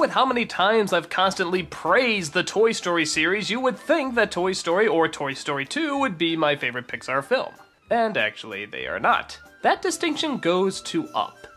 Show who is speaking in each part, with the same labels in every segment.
Speaker 1: with how many times I've constantly praised the Toy Story series, you would think that Toy Story or Toy Story 2 would be my favorite Pixar film. And actually, they are not. That distinction goes to Up.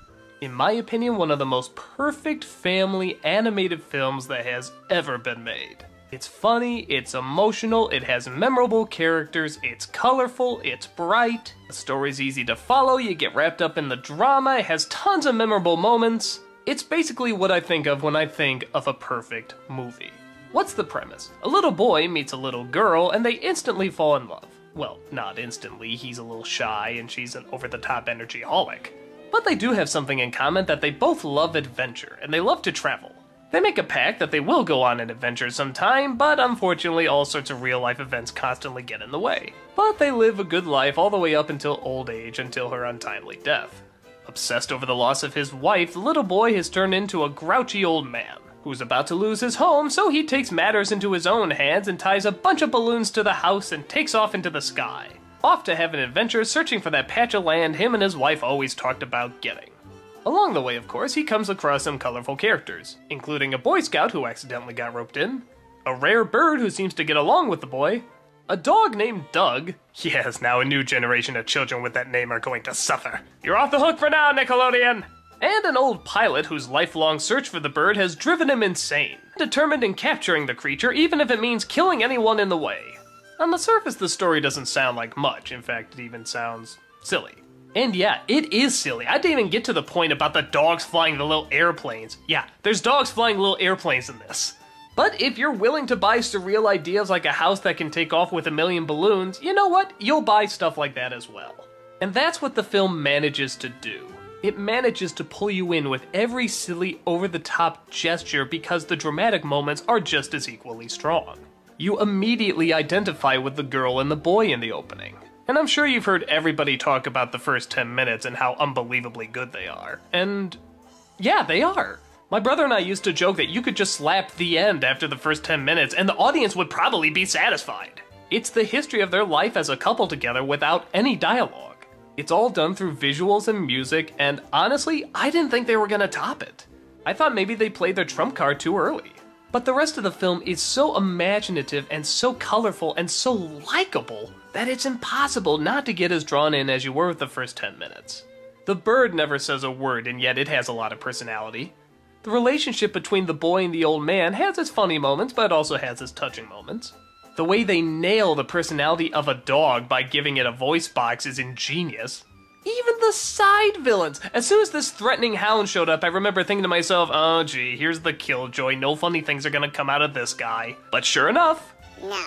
Speaker 1: In my opinion, one of the most perfect family animated films that has ever been made. It's funny, it's emotional, it has memorable characters, it's colorful, it's bright, the story's easy to follow, you get wrapped up in the drama, it has tons of memorable moments. It's basically what I think of when I think of a perfect movie. What's the premise? A little boy meets a little girl and they instantly fall in love. Well, not instantly, he's a little shy and she's an over-the-top energy-holic. But they do have something in common, that they both love adventure, and they love to travel. They make a pact that they will go on an adventure sometime, but unfortunately all sorts of real-life events constantly get in the way. But they live a good life all the way up until old age, until her untimely death. Obsessed over the loss of his wife, the little boy has turned into a grouchy old man, who's about to lose his home, so he takes matters into his own hands and ties a bunch of balloons to the house and takes off into the sky. Off to have an adventure searching for that patch of land him and his wife always talked about getting. Along the way, of course, he comes across some colorful characters, including a Boy Scout who accidentally got roped in, a rare bird who seems to get along with the boy, a dog named Doug. Yes, now a new generation of children with that name are going to suffer. You're off the hook for now, Nickelodeon! And an old pilot whose lifelong search for the bird has driven him insane, determined in capturing the creature even if it means killing anyone in the way. On the surface, the story doesn't sound like much. In fact, it even sounds silly. And yeah, it is silly. I didn't even get to the point about the dogs flying the little airplanes. Yeah, there's dogs flying little airplanes in this. But if you're willing to buy surreal ideas like a house that can take off with 1,000,000 balloons, you know what? You'll buy stuff like that as well. And that's what the film manages to do. It manages to pull you in with every silly, over-the-top gesture because the dramatic moments are just as equally strong. You immediately identify with the girl and the boy in the opening. And I'm sure you've heard everybody talk about the first 10 minutes and how unbelievably good they are. And yeah, they are. My brother and I used to joke that you could just slap the end after the first 10 minutes and the audience would probably be satisfied. It's the history of their life as a couple together without any dialogue. It's all done through visuals and music, and honestly, I didn't think they were gonna top it. I thought maybe they played their trump card too early. But the rest of the film is so imaginative and so colorful and so likable that it's impossible not to get as drawn in as you were with the first 10 minutes. The bird never says a word, and yet it has a lot of personality. The relationship between the boy and the old man has its funny moments, but it also has its touching moments. The way they nail the personality of a dog by giving it a voice box is ingenious. Even the side villains! As soon as this threatening hound showed up, I remember thinking to myself, oh gee, here's the killjoy, no funny things are gonna come out of this guy. But sure enough...
Speaker 2: No.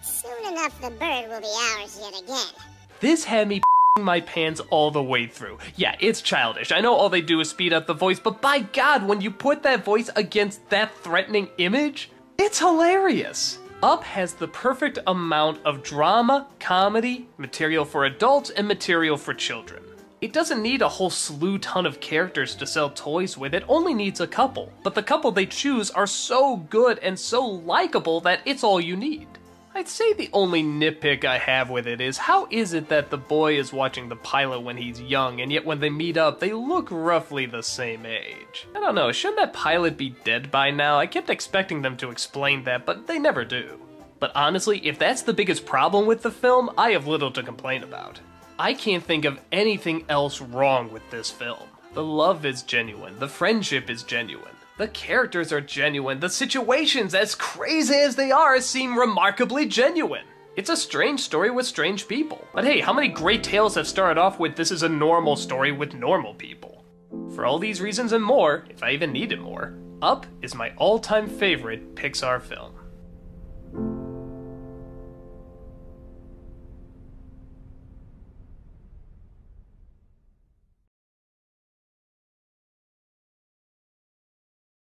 Speaker 2: Soon enough the bird will be ours yet again.
Speaker 1: This had me my pants all the way through. Yeah, it's childish. I know all they do is speed up the voice, but by God, when you put that voice against that threatening image, it's hilarious. Up has the perfect amount of drama, comedy, material for adults, and material for children. It doesn't need a whole slew ton of characters to sell toys with, it only needs a couple. But the couple they choose are so good and so likable that it's all you need. I'd say the only nitpick I have with it is how is it that the boy is watching the pilot when he's young, and yet when they meet up, they look roughly the same age? I don't know, shouldn't that pilot be dead by now? I kept expecting them to explain that, but they never do. But honestly, if that's the biggest problem with the film, I have little to complain about. I can't think of anything else wrong with this film. The love is genuine, the friendship is genuine. The characters are genuine, the situations, as crazy as they are, seem remarkably genuine. It's a strange story with strange people. But hey, how many great tales have started off with this is a normal story with normal people? For all these reasons and more, if I even needed more, Up is my all-time favorite Pixar film.